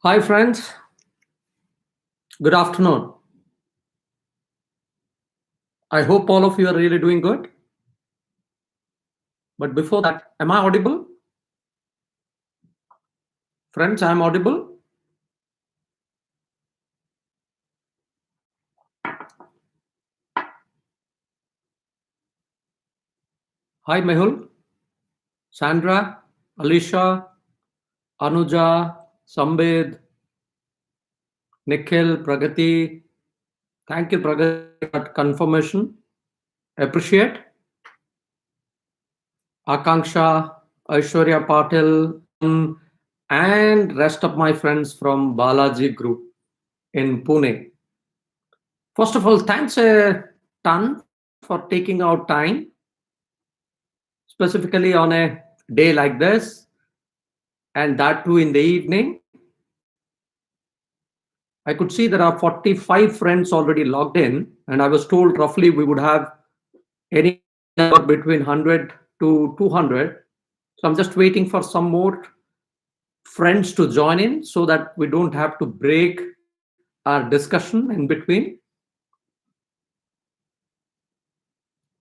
Hi, friends. Good afternoon. I hope all of you are really doing good. But before that, am I audible? Friends, I am audible. Hi, Mehul, Sandra, Alicia, Anuja, Sambed, Nikhil, Pragati. Thank you, Pragati, for that confirmation. Appreciate. Akanksha, Aishwarya Patil, and rest of my friends from Balaji Group in Pune. First of all, thanks a ton for taking out time, specifically on a day like this, and that too in the evening. I could see there are 45 friends already logged in, and I was told roughly we would have any number between 100 to 200. So I'm just waiting for some more friends to join in so that we don't have to break our discussion in between.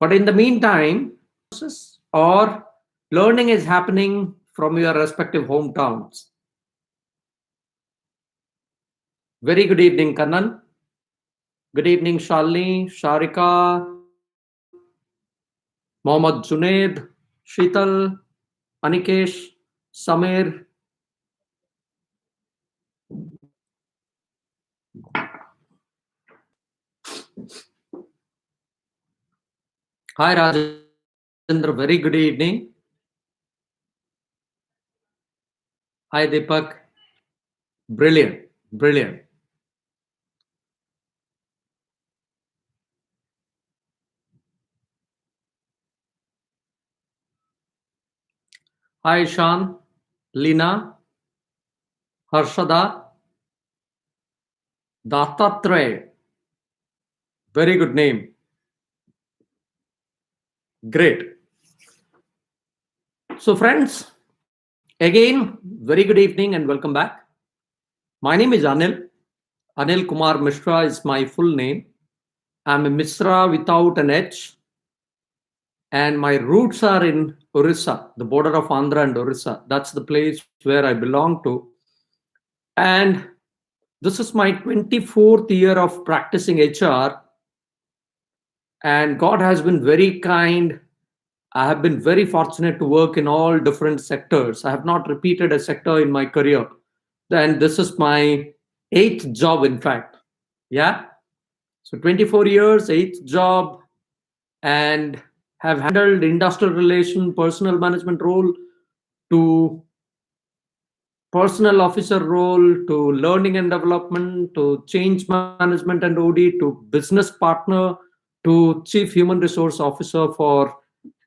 But in the meantime, or learning is happening from your respective hometowns. Very good evening, Kannan. Good evening, Shalini, Sharika, Mohammad Junaid, Sheetal, Anikesh, Samir. Hi, Rajendra. Very good evening. Hi, Deepak. Brilliant. Brilliant. Hi, Shan, Lina, Harshada, Dattatray. Very good name. Great. So, friends, again, very good evening and welcome back. My name is Anil. Anil Kumar Misra is my full name. I'm a Misra without an H, and my roots are in Orissa, the border of Andhra and Orissa. That's the place where I belong to. And this is my 24th year of practicing HR, and God has been very kind. I have been very fortunate to work in all different sectors. I have not repeated a sector in my career. And this is my eighth job, in fact. Yeah. So 24 years, eighth job, and have handled industrial relation, personal management role to personal officer role to learning and development to change management and OD to business partner to chief human resource officer. For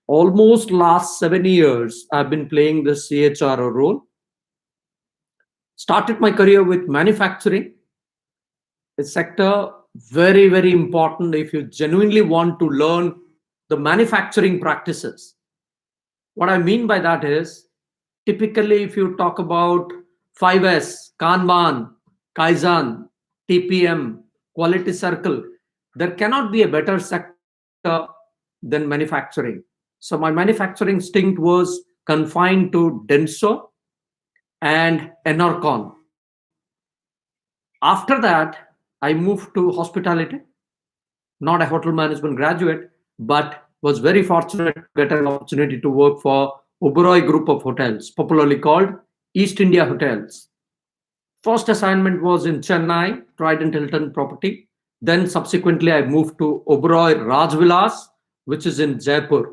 almost last 7 years, I've been playing this CHRO role. Started my career with manufacturing, a sector very, very important if you genuinely want to learn the manufacturing practices. What I mean by that is, typically, if you talk about 5S, Kanban, Kaizen, TPM, quality circle, there cannot be a better sector than manufacturing. So my manufacturing stint was confined to Denso and Enercon. After that, I moved to hospitality, not a hotel management graduate, but was very fortunate to get an opportunity to work for Oberoi Group of Hotels, popularly called East India Hotels. First assignment was in Chennai, Trident Hilton property. Then subsequently, I moved to Oberoi Rajvilas, which is in Jaipur.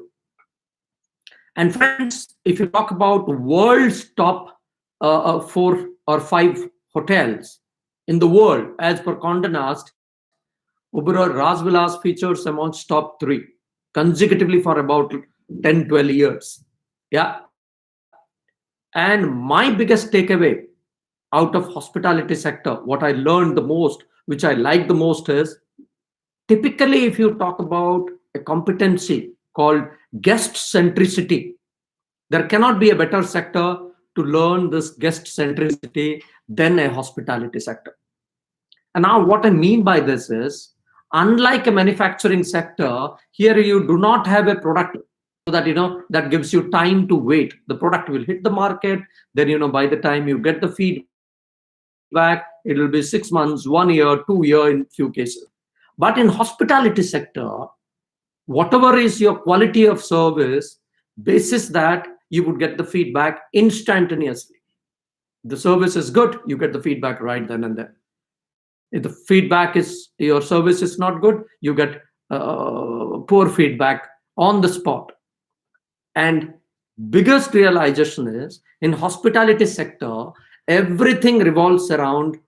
And friends, if you talk about world's top 4 or 5 hotels in the world, as per Condé Nast, Oberoi Rajvilas features amongst top 3 consecutively for about 10, 12 years. Yeah. And my biggest takeaway out of hospitality sector, what I learned the most, which I like the most is, typically if you talk about a competency called guest centricity, there cannot be a better sector to learn this guest centricity than a hospitality sector. And now what I mean by this is, unlike a manufacturing sector, here you do not have a product so that that gives you time to wait. The product will hit the market, then by the time you get the feedback, it will be 6 months, 1 year, 2 year in few cases. But in hospitality sector, whatever is your quality of service, basis that you would get the feedback instantaneously. The service is good, you get the feedback right then and there. If the feedback is your service is not good, you get poor feedback on the spot. And biggest realization is, in hospitality sector, everything revolves around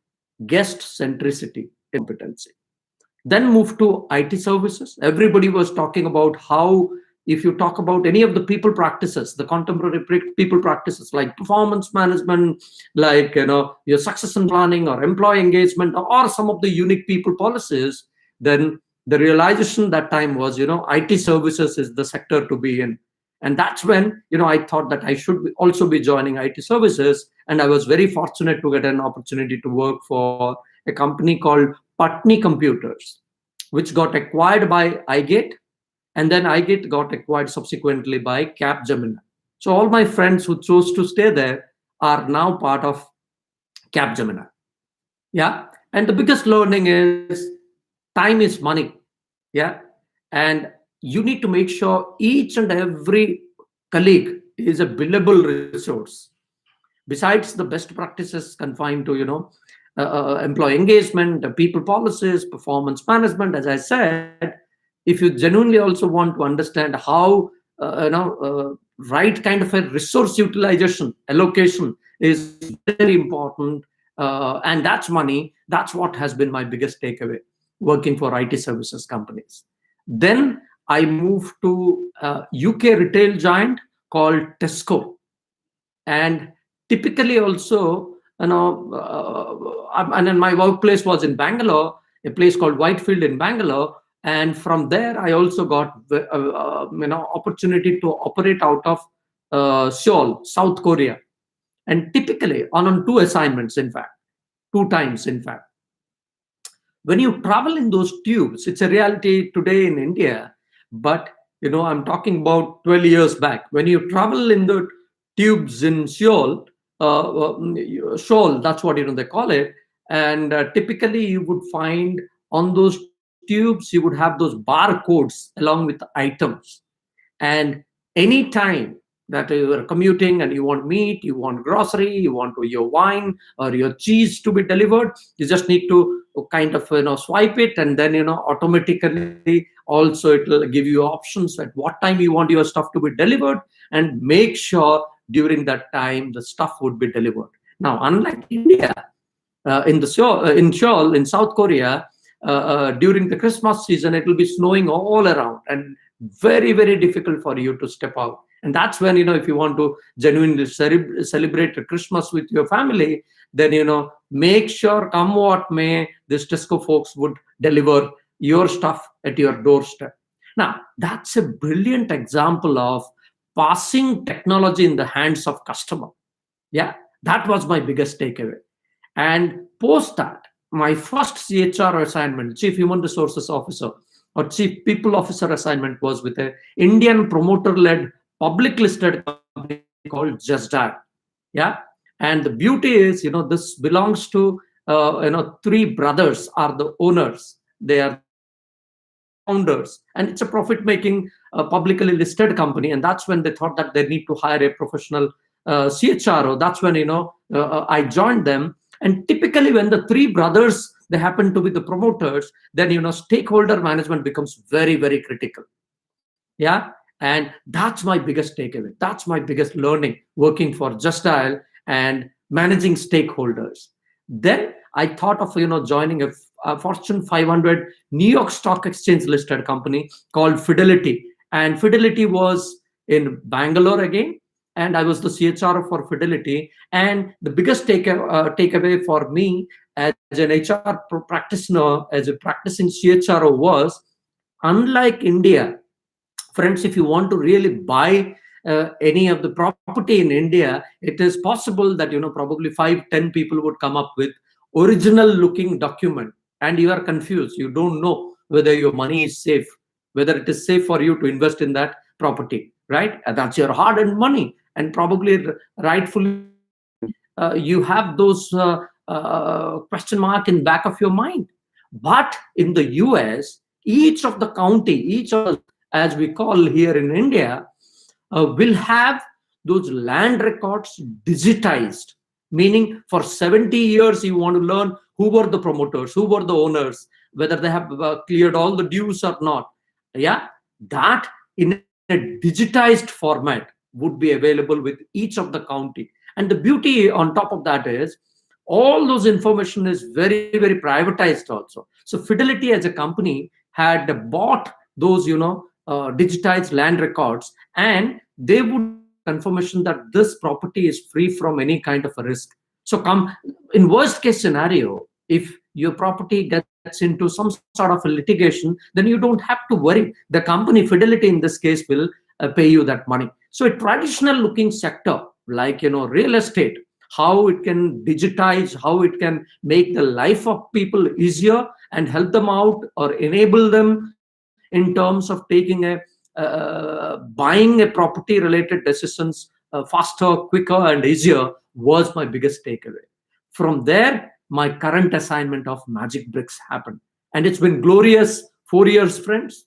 guest centricity competency. Then move to IT services. Everybody was talking about how, if you talk about any of the people practices, the contemporary people practices like performance management, like your succession planning or employee engagement, or some of the unique people policies, then the realization that time was, IT services is the sector to be in. And that's when I thought that I should also be joining IT services. And I was very fortunate to get an opportunity to work for a company called Patni Computers, which got acquired by iGate, and then iGate got acquired subsequently by Capgemini. So all my friends who chose to stay there are now part of Capgemini. Yeah. And the biggest learning is time is money. Yeah. And you need to make sure each and every colleague is a billable resource. Besides the best practices confined to, employee engagement, people policies, performance management, as I said, if you genuinely also want to understand how, right kind of a resource utilization, allocation is very important. And that's money. That's what has been my biggest takeaway working for IT services companies. Then I moved to a UK retail giant called Tesco. And typically also, and then my workplace was in Bangalore, a place called Whitefield in Bangalore. And from there, I also got opportunity to operate out of Seoul, South Korea, and typically on 2 assignments, in fact, 2 times, in fact. When you travel in those tubes, it's a reality today in India, but I'm talking about 12 years back. When you travel in the tubes in Seoul, Seoul, that's what they call it, and typically you would find on those tubes you would have those barcodes along with the items. And anytime that you are commuting and you want meat, you want grocery, you want your wine or your cheese to be delivered, you just need to kind of swipe it, and then automatically also it will give you options at what time you want your stuff to be delivered, and make sure during that time the stuff would be delivered. Now, unlike India, in Seoul, in South Korea, during the Christmas season, it will be snowing all around and very, very difficult for you to step out. And that's when, if you want to genuinely celebrate Christmas with your family, then, make sure, come what may, this Tesco folks would deliver your stuff at your doorstep. Now, that's a brilliant example of passing technology in the hands of customer. Yeah, that was my biggest takeaway. And post that, my first CHR assignment, Chief Human Resources Officer or Chief People Officer assignment, was with an Indian promoter-led public listed company called Just Dial. Yeah. And the beauty is, this belongs to, three brothers are the owners. They are the founders, and it's a profit-making publicly listed company. And that's when they thought that they need to hire a professional CHRO. That's when, I joined them. And typically when the three brothers, they happen to be the promoters, then, stakeholder management becomes very, very critical. Yeah. And that's my biggest takeaway. That's my biggest learning working for Just Dial and managing stakeholders. Then I thought of, joining a Fortune 500 New York Stock Exchange listed company called Fidelity. And Fidelity was in Bangalore again. And I was the CHRO for Fidelity. And the biggest takeaway for me as an HR practitioner, as a practicing CHRO, was, unlike India, friends, if you want to really buy any of the property in India, it is possible that probably 5-10 people would come up with original looking document, and you are confused. You don't know whether your money is safe, whether it is safe for you to invest in that property, right? And that's your hard-earned money, and probably rightfully you have those question mark in back of your mind. But in the US, each of the county, each of us, as we call here in India, will have those land records digitized. Meaning, for 70 years, you want to learn who were the promoters, who were the owners, whether they have cleared all the dues or not. Yeah, that in a digitized format would be available with each of the county. And the beauty on top of that is all those information is very, very privatized also. So Fidelity as a company had bought those digitized land records, and they would give a confirmation that this property is free from any kind of a risk. So come in worst case scenario, if your property gets into some sort of a litigation, then you don't have to worry. The company Fidelity in this case will pay you that money. So a traditional looking sector like real estate, how it can digitize, how it can make the life of people easier and help them out or enable them in terms of taking buying a property related decisions faster, quicker, and easier, was my biggest takeaway. From there, my current assignment of Magic Bricks happened, and it's been glorious 4 years, friends.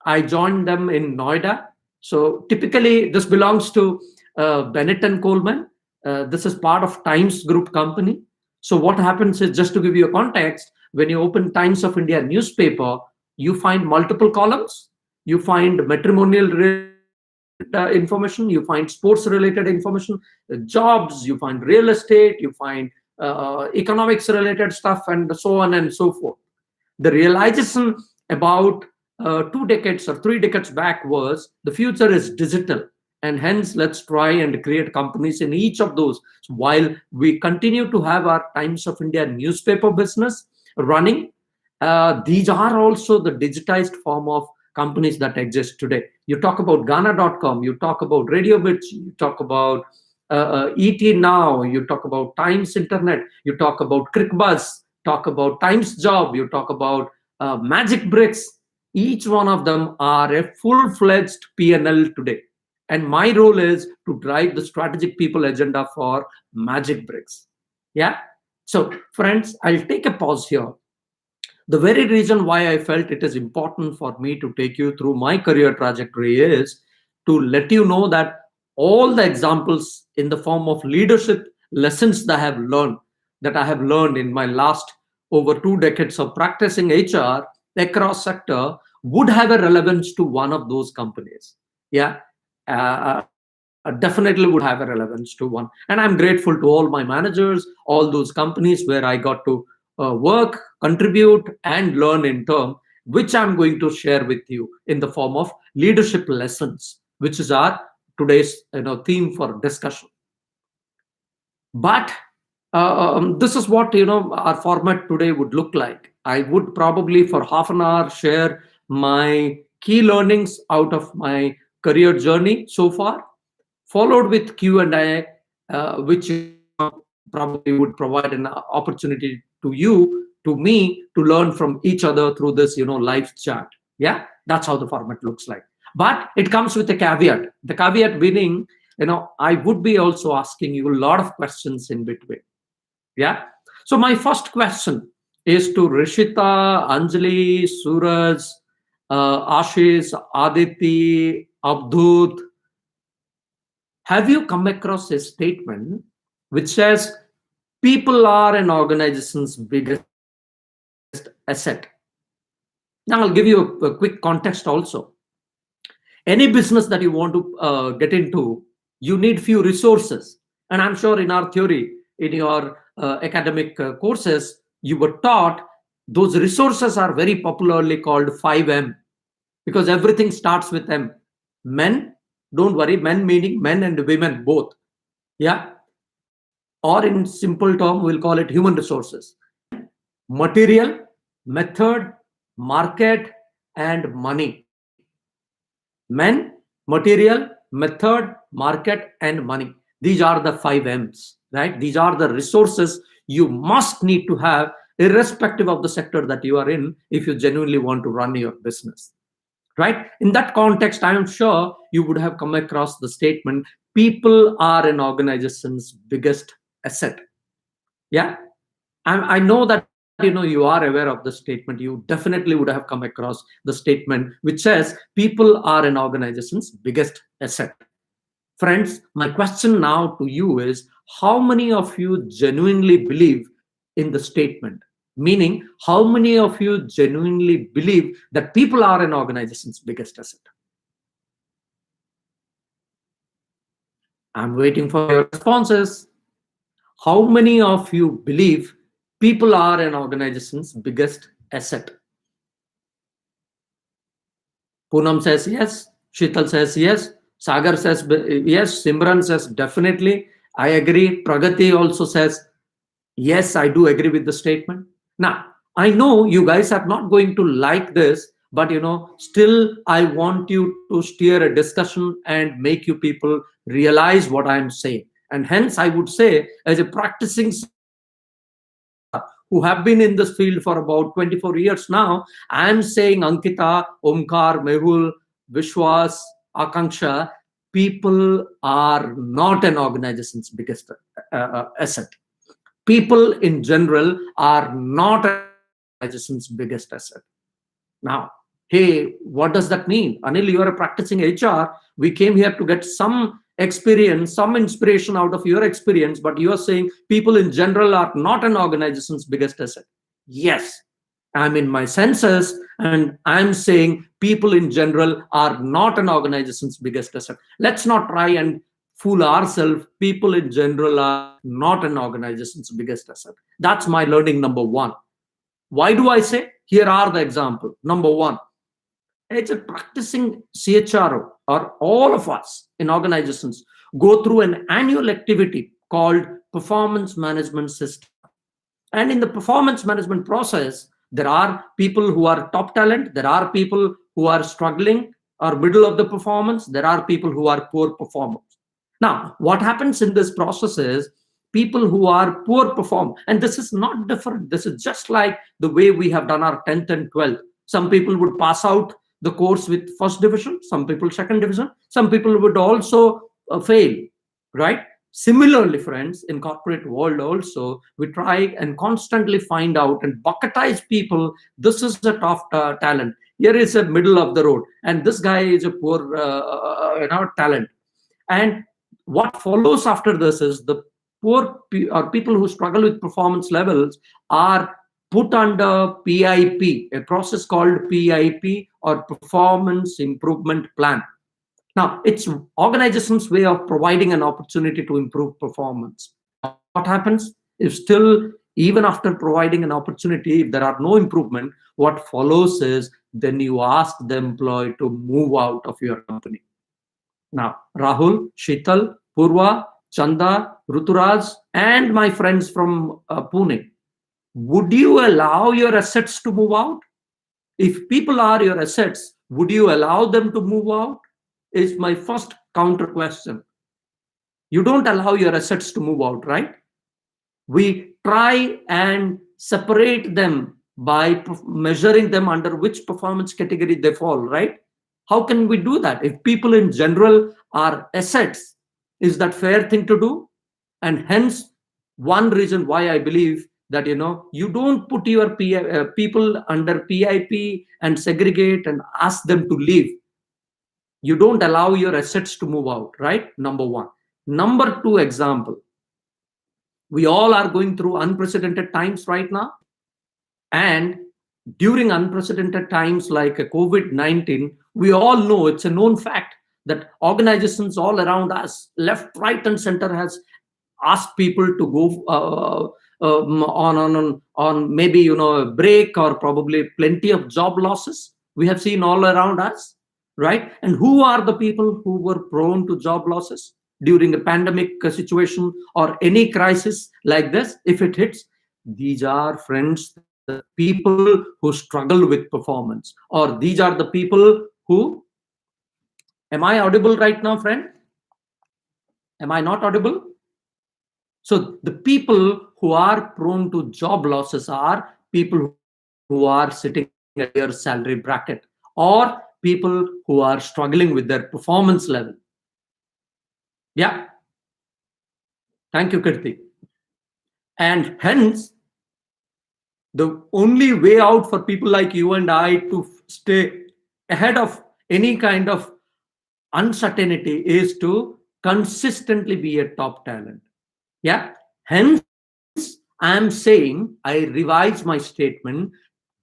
I joined them in Noida. So typically, this belongs to Bennett and Coleman. This is part of Times Group company. So what happens is, just to give you a context, when you open Times of India newspaper, you find multiple columns. You find matrimonial information. You find sports related information, jobs. You find real estate. You find economics related stuff, and so on and so forth. The realization about 2 decades or 3 decades back was the future is digital, and hence let's try and create companies in each of those. So while we continue to have our Times of India newspaper business running, these are also the digitized form of companies that exist today. You talk about Ghana.com, you talk about Radio Bits, you talk about ET Now, you talk about Times Internet, you talk about ClickBuzz, talk about Times Job, you talk about Magic Bricks. Each one of them are a full-fledged P&L today. And my role is to drive the strategic people agenda for Magic Bricks. Yeah. So friends, I'll take a pause here. The very reason why I felt it is important for me to take you through my career trajectory is to let you know that all the examples in the form of leadership lessons that I have learned in my last over 2 decades of practicing HR across sector would have a relevance to one of those companies. Yeah, definitely would have a relevance to one. And I'm grateful to all my managers, all those companies where I got to work, contribute, and learn in term, which I'm going to share with you in the form of leadership lessons, which is our today's theme for discussion. But this is what our format today would look like. I would probably for half an hour share my key learnings out of my career journey so far, followed with Q&A, which probably would provide an opportunity to you, to me, to learn from each other through this live chat. Yeah, that's how the format looks like. But it comes with a caveat. The caveat being, I would be also asking you a lot of questions in between. Yeah. So my first question is to Rishita, Anjali, Suraj, Ashish, Aditi, Abdut. Have you come across a statement which says people are an organization's biggest asset? Now I'll give you a quick context also. Any business that you want to get into, you need few resources. And I'm sure in our theory, in your academic courses, you were taught those resources are very popularly called 5M, because everything starts with M. Men, don't worry, men meaning men and women both. Yeah. Or in simple term, we'll call it human resources. Material, method, market, and money. Men, material, method, market, and money. These are the 5 M's, right? These are the resources you must need to have, irrespective of the sector that you are in, if you genuinely want to run your business, right? In that context, I am sure you would have come across the statement, people are an organization's biggest asset. Yeah, I know that you are aware of the statement. You definitely would have come across the statement which says people are an organization's biggest asset. Friends, my question now to you is, how many of you genuinely believe in the statement? Meaning, how many of you genuinely believe that people are an organization's biggest asset? I'm waiting for your responses. How many of you believe people are an organization's biggest asset? Poonam says yes. Sheetal says yes. Sagar says yes. Simran says definitely. I agree. Pragati also says yes, I do agree with the statement. Now, I know you guys are not going to like this, but still I want you to steer a discussion and make you people realize what I'm saying. And hence, I would say, as a practicing who have been in this field for about 24 years now, I'm saying Ankita, Omkar, Mehul, Vishwas, Akanksha, people are not an organization's biggest asset. People in general are not an organization's biggest asset. Now, hey, what does that mean? Anil, you are a practicing HR. We came here to get some experience, some inspiration out of your experience, but you are saying people in general are not an organization's biggest asset. Yes, I'm in my senses, and I'm saying people in general are not an organization's biggest asset. Let's not try and fool ourselves. People in general are not an organization's biggest asset. That's my learning number one. Why do I say? Here are the examples. Number one, it's a practicing CHRO, or all of us in organizations go through an annual activity called performance management system. And in the performance management process, there are people who are top talent, there are people who are struggling or middle of the performance, there are people who are poor performers. Now, what happens in this process is people who are poor perform, and this is not different. This is just like the way we have done our 10th and 12th. Some people would pass out the course with first division, some people second division, some people would also fail, right? Similarly, friends, in corporate world also, we try and constantly find out and bucketize people. This is a top talent. Here is a middle of the road, and this guy is a poor, talent. And what follows after this is the or people who struggle with performance levels are put under PIP, a process called PIP, or Performance Improvement Plan. Now, it's organization's way of providing an opportunity to improve performance. Now, what happens if still, even after providing an opportunity, if there are no improvement, what follows is then you ask the employee to move out of your company. Now, Rahul, Sheetal, Purva, Chanda, Ruturaj, and my friends from Pune, would you allow your assets to move out? If people are your assets, would you allow them to move out? Is my first counter question. You don't allow your assets to move out, right? We try and separate them by measuring them under which performance category they fall, right? How can we do that? If people in general are assets, is that fair thing to do? And hence, one reason why I believe that you don't put your people under PIP and segregate and ask them to leave. You don't allow your assets to move out, right? Number one. Number two example, we all are going through unprecedented times right now. And during unprecedented times like COVID-19, we all know, it's a known fact, that organizations all around us, left, right, and center, has asked people to go on maybe a break, or probably plenty of job losses we have seen all around us, right? And who are the people who were prone to job losses during a pandemic situation or any crisis like this? If it hits, these are, friends, the people who struggle with performance, or these are the people who Am I audible right now, friend? Am I not audible? So the people who are prone to job losses are people who are sitting at a higher salary bracket, or people who are struggling with their performance level. Yeah, thank you, Kirti. And hence, the only way out for people like you and I to stay ahead of any kind of uncertainty is to consistently be a top talent. Yeah. Hence, I am saying, I revise my statement.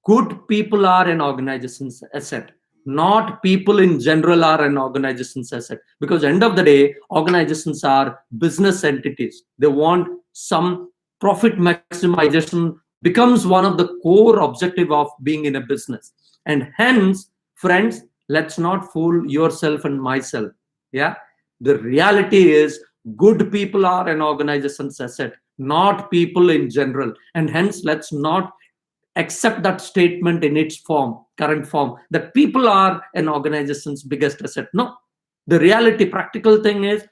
Good people are an organization's asset, not people in general are an organization's asset. Because end of the day, organizations are business entities. They want some profit maximization becomes one of the core objective of being in a business. And hence, friends, let's not fool yourself and myself. Yeah. The reality is good people are an organization's asset, not people in general. And hence, let's not accept that statement in its form, current form, that people are an organization's biggest asset. No, the reality, practical thing is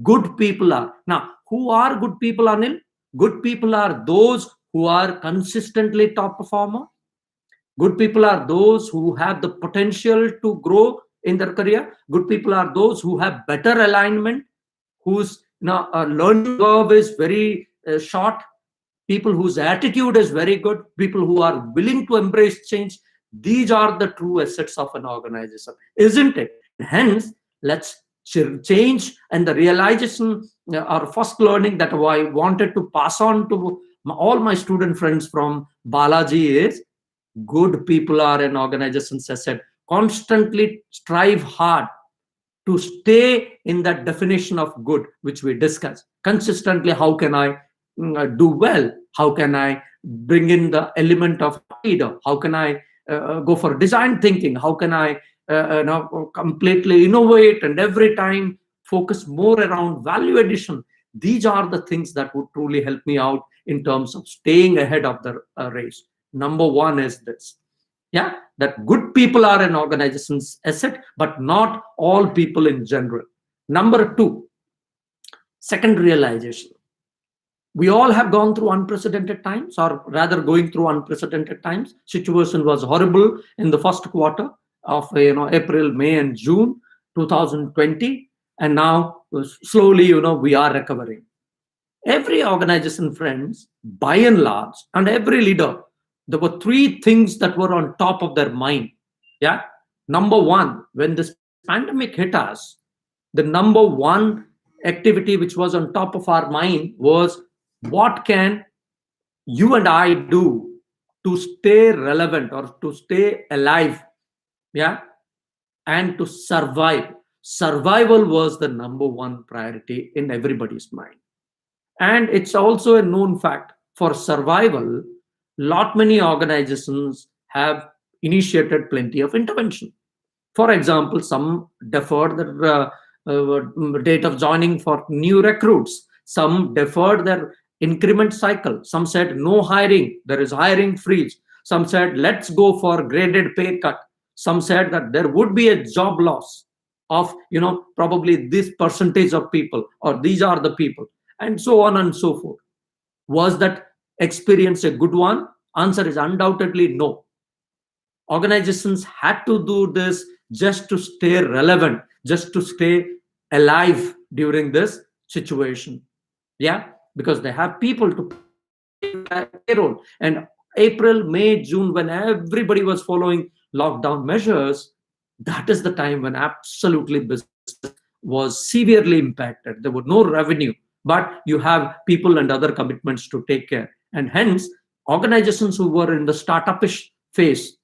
good people are. Now, who are good people, Anil? Good people are those who are consistently top performer. Good people are those who have the potential to grow in their career. Good people are those who have better alignment, whose learning curve is very short, people whose attitude is very good, people who are willing to embrace change. These are the true assets of an organization, isn't it? And hence, let's change. And the realization or first learning that I wanted to pass on to all my student friends from Balaji is good people are an organization's asset. Constantly strive hard to stay in that definition of good which we discussed consistently. How can I do well? How can I bring in the element of leader? How can I go for design thinking? How can I completely innovate and every time focus more around value addition? These are the things that would truly help me out in terms of staying ahead of the race. Number one is this. Yeah, that good people are an organization's asset, but not all people in general. Number two, second realization, we all have gone through unprecedented times, or rather going through unprecedented times. Situation was horrible in the first quarter of April, May and June 2020, and now slowly we are recovering. Every organization, friends, by and large, and every leader, there were three things that were on top of their mind. Yeah. Number one, when this pandemic hit us, the number one activity which was on top of our mind was, what can you and I do to stay relevant or to stay alive? Yeah. And to survive. Survival was the number one priority in everybody's mind. And it's also a known fact, for survival, lot many organizations have initiated plenty of intervention. For example, some deferred their date of joining for new recruits. Some deferred their increment cycle. Some said no hiring, there is hiring freeze. Some said let's go for graded pay cut. Some said that there would be a job loss of probably this percentage of people, or these are the people, and so on and so forth. Was that experience a good one? Answer is undoubtedly no. Organizations had to do this just to stay relevant, just to stay alive during this situation. Yeah, because they have people to pay payroll. And April, May, June, when everybody was following lockdown measures, that is the time when absolutely business was severely impacted. There was no revenue, but you have people and other commitments to take care. And hence, organizations who were in the startupish phase,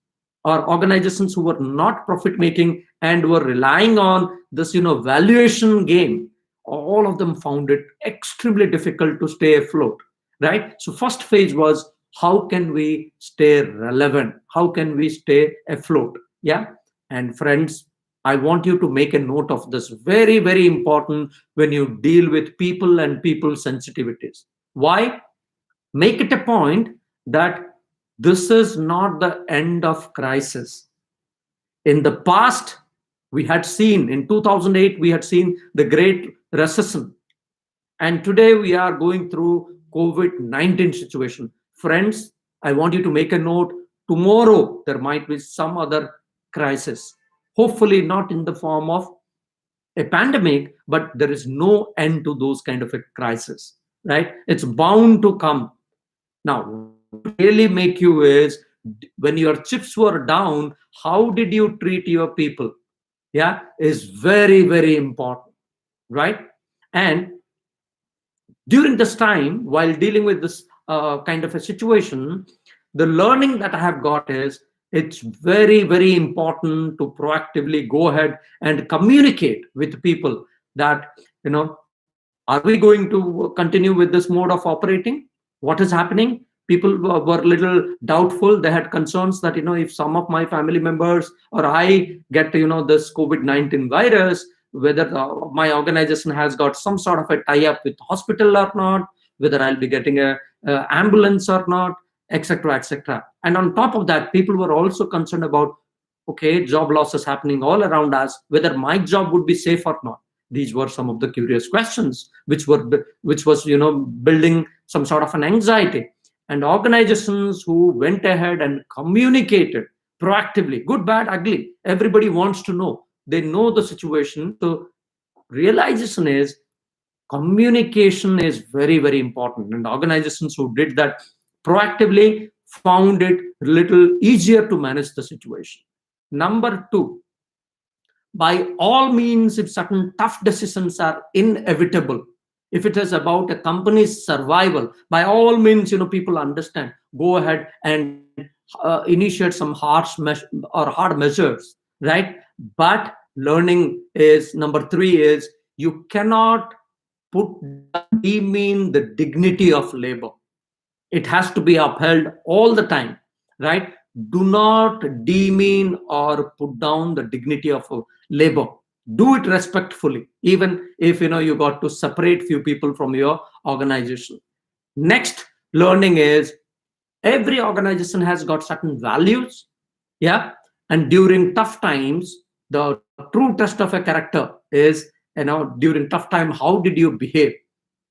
or organizations who were not profit making and were relying on this valuation game, all of them found it extremely difficult to stay afloat. Right. So first phase was, how can we stay relevant? How can we stay afloat? Yeah. And friends, I want you to make a note of this. Very, very important when you deal with people and people sensitivities. Why? Make it a point that this is not the end of crisis. In the past, We had seen in 2008, we had seen the great recession. And today we are going through COVID-19 situation. Friends, I want you to make a note. Tomorrow, there might be some other crisis. Hopefully not in the form of a pandemic, but there is no end to those kind of a crisis, right? It's bound to come. Now, what will really make you is, when your chips were down, how did you treat your people? Yeah, is very, very important, right? And during this time, while dealing with this kind of a situation, the learning that I have got is, it's very, very important to proactively go ahead and communicate with people that, are we going to continue with this mode of operating? What is happening? People were little doubtful. They had concerns that, if some of my family members or I get, this COVID-19 virus, whether my organization has got some sort of a tie-up with hospital or not, whether I'll be getting a ambulance or not, etc., etc. And on top of that, people were also concerned about, okay, job losses happening all around us, whether my job would be safe or not. These were some of the curious questions which was building some sort of an anxiety. And organizations who went ahead and communicated proactively, good, bad, ugly, everybody wants to know. They know the situation. So realization is, communication is very, very important, and organizations who did that proactively found it a little easier to manage the situation. Number two, by all means, if certain tough decisions are inevitable, if it is about a company's survival, by all means, people understand, go ahead and initiate some hard measures, right? But learning is, number three is, you cannot demean the dignity of labor. It has to be upheld all the time, right? Do not demean or put down the dignity of labor. Do it respectfully, even if you got to separate few people from your organization. Next learning is, every organization has got certain values. Yeah. And during tough times, the true test of a character is, during tough time, how did you behave?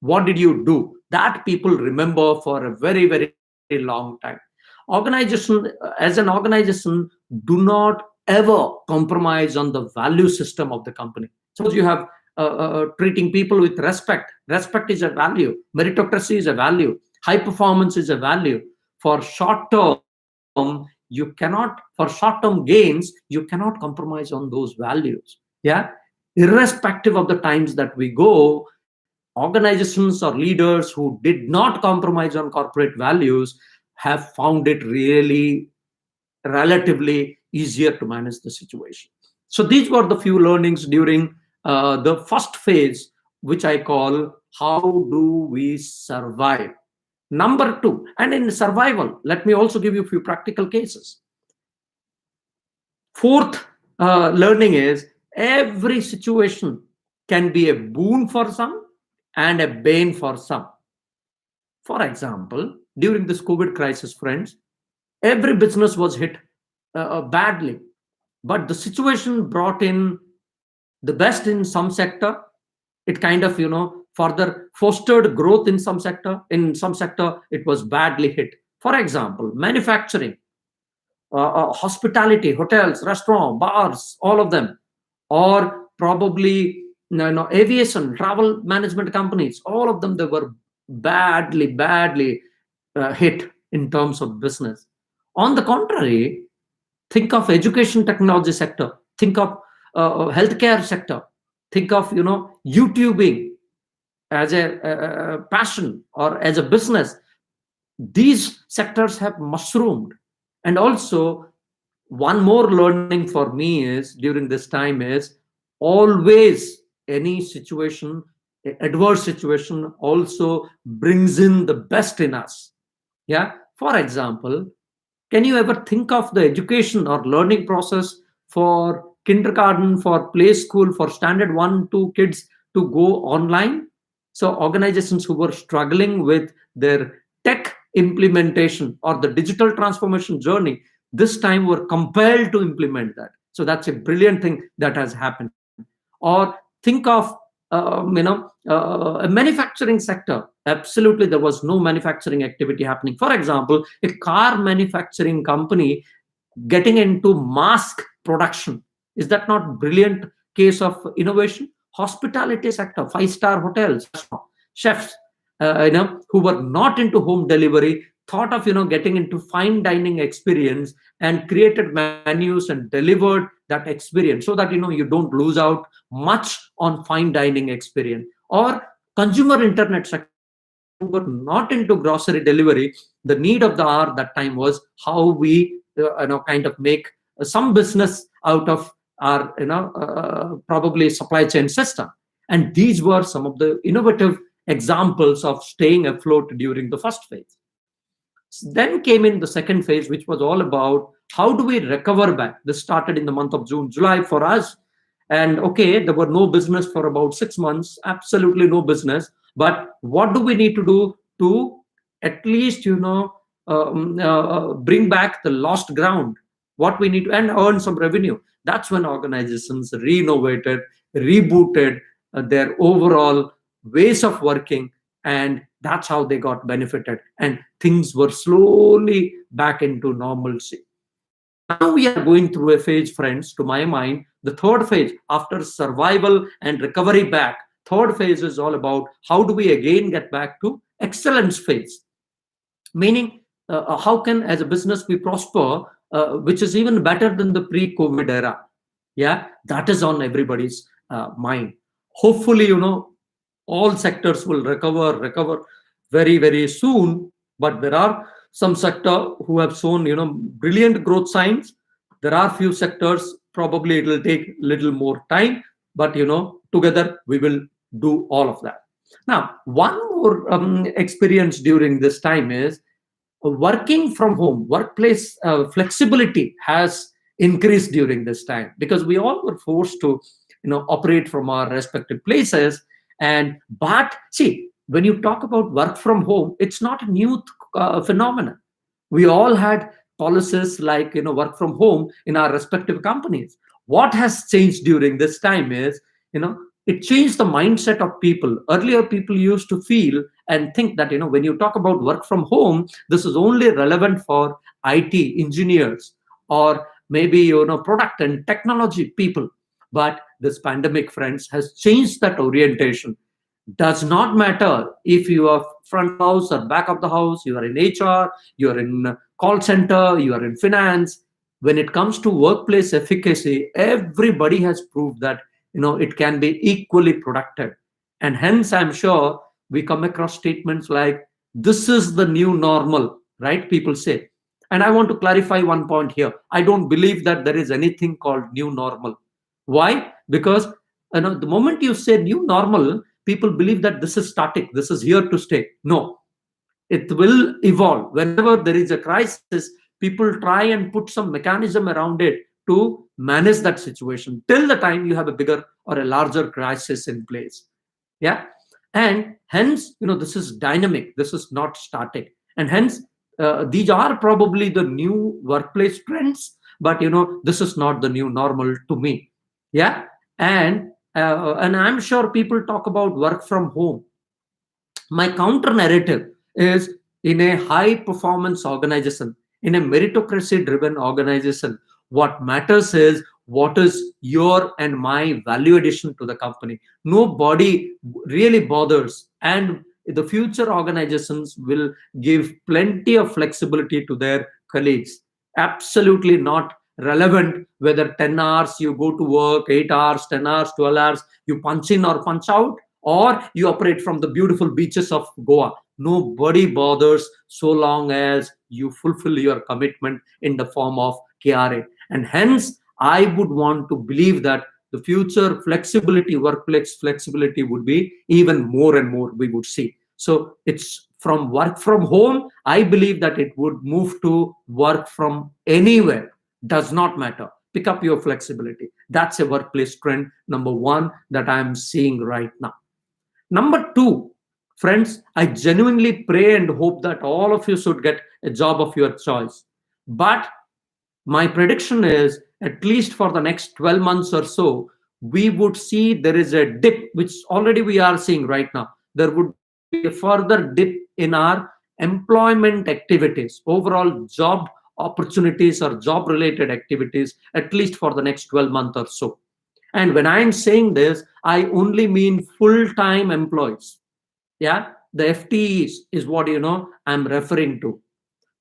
What did you do? That people remember for a very, very long time. Organization, as an organization, do not ever compromise on the value system of the company. Suppose you have treating people with respect. Respect is a value. Meritocracy is a value. High performance is a value. For short term, for short term gains, you cannot compromise on those values. Yeah. Irrespective of the times that we go, organizations or leaders who did not compromise on corporate values have found it really relatively easier to manage the situation. So these were the few learnings during the first phase, which I call, how do we survive? Number two, and in survival, let me also give you a few practical cases. Fourth learning is, every situation can be a boon for some and a bane for some. For example, during this COVID crisis, friends, every business was hit badly, but the situation brought in the best in some sector. It kind of further fostered growth in some sector. In some sector, it was badly hit. For example, manufacturing, hospitality, hotels, restaurant, bars, all of them, or probably aviation, travel management companies, all of them, they were badly hit in terms of business. On the contrary, think of education technology sector, think of healthcare sector, think of YouTubing as a passion or as a business. These sectors have mushroomed. And also, one more learning for me is, during this time is, always any situation, adverse situation also brings in the best in us. Yeah. For example, can you ever think of the education or learning process for kindergarten, for play school, for standard 1 2 kids to go online? So organizations who were struggling with their tech implementation or the digital transformation journey, this time were compelled to implement that. So that's a brilliant thing that has happened. Or think of a manufacturing sector. Absolutely, there was no manufacturing activity happening. For example, a car manufacturing company getting into mask production. Is that not brilliant case of innovation? Hospitality sector, five-star hotels, chefs, who were not into home delivery, thought of getting into fine dining experience and created menus and delivered that experience, so that you don't lose out much on fine dining experience. Or consumer internet sector, who were not into grocery delivery. The need of the hour that time was how we kind of make some business out of our probably supply chain system. And these were some of the innovative examples of staying afloat during the first phase. Then came in the second phase, which was all about how do we recover back. This started in the month of June, July for us. And okay, there were no business for about 6 months, absolutely no business. But what do we need to do to at least, bring back the lost ground? What we need to, and earn some revenue. That's when organizations renovated, rebooted their overall ways of working, and that's how they got benefited, and things were slowly back into normalcy. Now we are going through a phase, friends, to my mind, the third phase after survival and recovery back. Third phase is all about how do we again get back to excellence phase, meaning how can as a business we prosper, which is even better than the pre-COVID era. Yeah, that is on everybody's mind. Hopefully, all sectors will recover very soon. But there are some sector who have shown brilliant growth signs. There are few sectors probably it will take little more time, but together we will do all of that. Now, one more experience during this time is working from home. Workplace flexibility has increased during this time, because we all were forced to operate from our respective places. And but see, when you talk about work from home, it's not a new phenomenon. We all had policies like work from home in our respective companies. What has changed during this time is it changed the mindset of people. Earlier, people used to feel and think that when you talk about work from home, this is only relevant for IT engineers, or maybe product and technology people. But this pandemic, friends, has changed that orientation. Does not matter if you are front of house or back of the house, you are in HR, you are in call center, you are in finance. When it comes to workplace efficacy, everybody has proved that it can be equally productive. And hence, I'm sure we come across statements like, this is the new normal, right? People say. And I want to clarify one point here. I don't believe that there is anything called new normal. Why? Because the moment you say new normal, people believe that this is static, this is here to stay. No, it will evolve. Whenever there is a crisis, people try and put some mechanism around it to manage that situation till the time you have a bigger or a larger crisis in place. Yeah. And hence this is dynamic, this is not static. And hence these are probably the new workplace trends, but this is not the new normal to me. Yeah. And I'm sure people talk about work from home. My counter narrative is, in a high performance organization, in a meritocracy driven organization, what matters is what is your and my value addition to the company. Nobody really bothers. And the future organizations will give plenty of flexibility to their colleagues. Absolutely not relevant whether 10 hours you go to work, 8 hours, 10 hours, 12 hours, you punch in or punch out, or you operate from the beautiful beaches of Goa. Nobody bothers so long as you fulfill your commitment in the form of KRA. And hence, I would want to believe that the future flexibility, workplace flexibility would be even more and more we would see. So it's from work from home, I believe that it would move to work from anywhere. Does not matter. Pick up your flexibility. That's a workplace trend, number one, that I'm seeing right now. Number two, friends, I genuinely pray and hope that all of you should get a job of your choice. But my prediction is at least for the next 12 months or so, we would see there is a dip, which already we are seeing right now. There would be a further dip in our employment activities, overall job opportunities or job related activities, at least for the next 12 months or so. And when I'm saying this, I only mean full time employees. Yeah, the FTEs is what I'm referring to.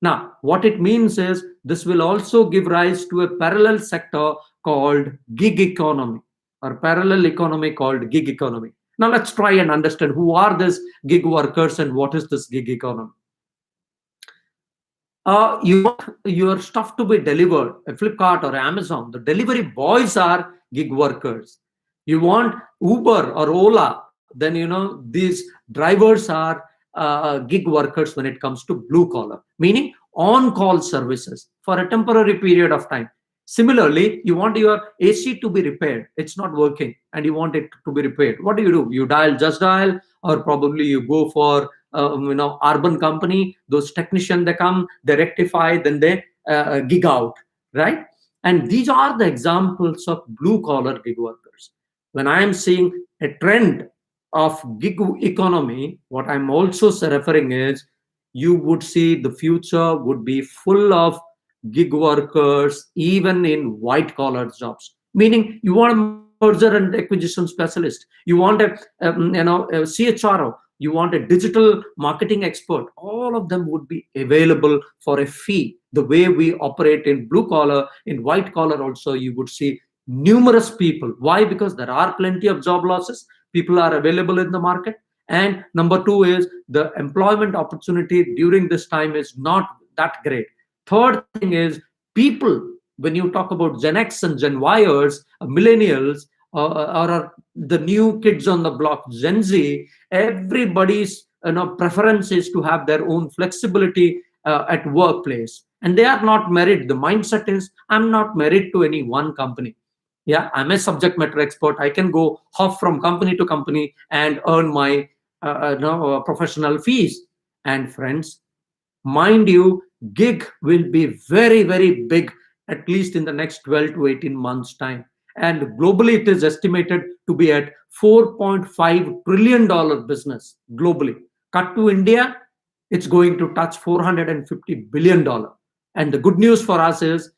Now, what it means is this will also give rise to a parallel sector called gig economy, or parallel economy called gig economy. Now, let's try and understand who are these gig workers and what is this gig economy. You want your stuff to be delivered at Flipkart or Amazon. The delivery boys are gig workers. You want Uber or Ola, then these drivers are gig workers when it comes to blue collar, meaning on call services for a temporary period of time. Similarly, you want your AC to be repaired. It's not working and you want it to be repaired. What do? You dial Just Dial, or probably you go for urban company. Those technicians, they come, they rectify, then they gig out, right? And these are the examples of blue collar gig workers. When I am seeing a trend of gig economy, what I'm also referring is, you would see the future would be full of gig workers, even in white collar jobs. Meaning, you want a merger and acquisition specialist, you want a CHRO, you want a digital marketing expert. All of them would be available for a fee. The way we operate in blue collar, in white collar, also you would see numerous people. Why? Because there are plenty of job losses. People are available in the market. And number two is the employment opportunity during this time is not that great. Third thing is people. When you talk about Gen X and Gen Yers, millennials, or the new kids on the block, Gen Z, everybody's preference is to have their own flexibility at workplace, and they are not married. The mindset is, I'm not married to any one company. Yeah, I'm a subject matter expert. I can go hop from company to company and earn my professional fees. And friends, mind you, gig will be very, very big, at least in the next 12 to 18 months time. And globally it is estimated to be at $4.5 trillion business globally. Cut to India, it's going to touch $450 billion. And the good news for us is,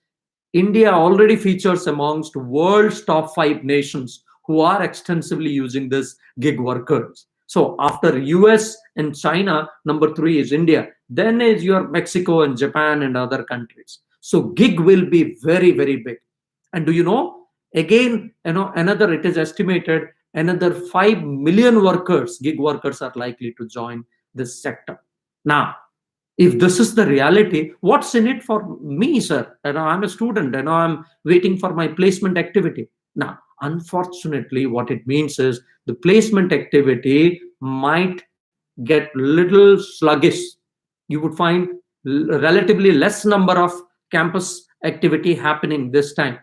India already features amongst world's top 5 nations who are extensively using this gig workers. So after US and China, number 3 is India. Then is your Mexico and Japan and other countries. So gig will be very, very big. And do you know? Again, another, it is estimated another 5 million workers, gig workers, are likely to join this sector. Now, if this is the reality, what's in it for me, sir? I'm a student, I'm waiting for my placement activity. Now, unfortunately, what it means is the placement activity might get little sluggish. You would find relatively less number of campus activity happening this time,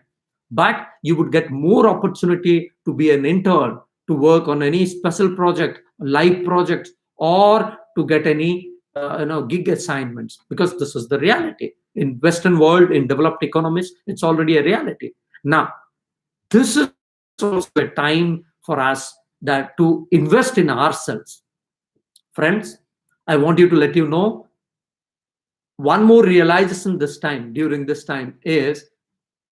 but you would get more opportunity to be an intern, to work on any special project, live project, or to get any gig assignments, because this is the reality in Western world, in developed economies. It's already a reality. Now, this is also a time for us that to invest in ourselves. Friends, I want you to let you know one more realization this time, during this time, is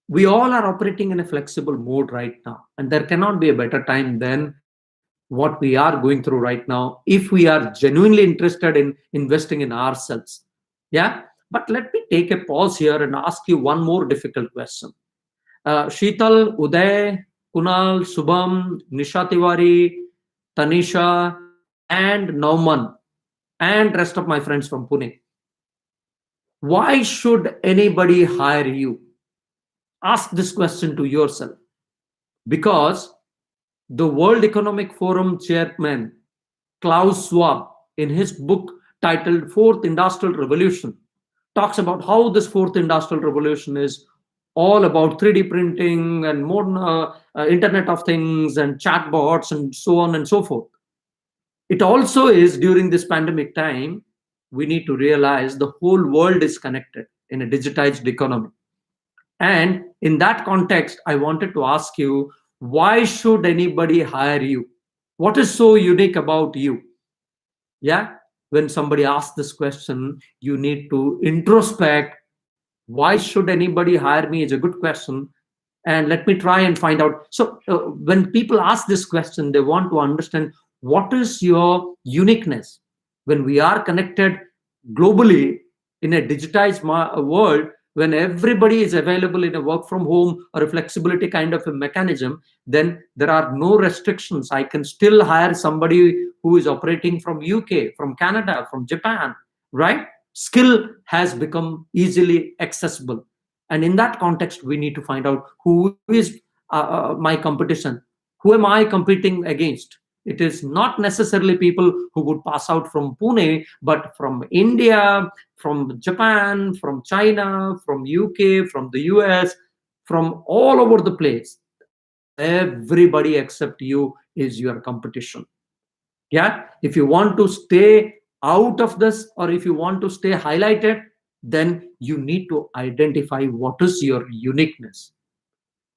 we all are operating in a flexible mode right now, and there cannot be a better time than what we are going through right now, if we are genuinely interested in investing in ourselves. Yeah, but let me take a pause here and ask you one more difficult question. Sheetal, Uday, Kunal, Subham, Nisha Tiwari, Tanisha, and Nauman, and rest of my friends from Pune, why should anybody hire you? Ask this question to yourself. Because the World Economic Forum chairman Klaus Schwab, in his book titled Fourth Industrial Revolution, talks about how this fourth industrial revolution is all about 3D printing and modern Internet of Things and chatbots and so on and so forth. It also is, during this pandemic time, we need to realize the whole world is connected in a digitized economy. And in that context, I wanted to ask you, why should anybody hire you? What is so unique about you? Yeah. When somebody asks this question, you need to introspect. Why should anybody hire me is a good question. And let me try and find out. So, when people ask this question, they want to understand what is your uniqueness. When we are connected globally in a digitized world, when everybody is available in a work from home or a flexibility kind of a mechanism, then there are no restrictions. I can still hire somebody who is operating from UK, from Canada, from Japan, right? Skill has become easily accessible. And in that context, we need to find out who is my competition, who am I competing against. It is not necessarily people who would pass out from Pune, but from India, from Japan, from China, from UK, from the US, from all over the place. Everybody except you is your competition. Yeah. If you want to stay out of this, or if you want to stay highlighted, then you need to identify what is your uniqueness.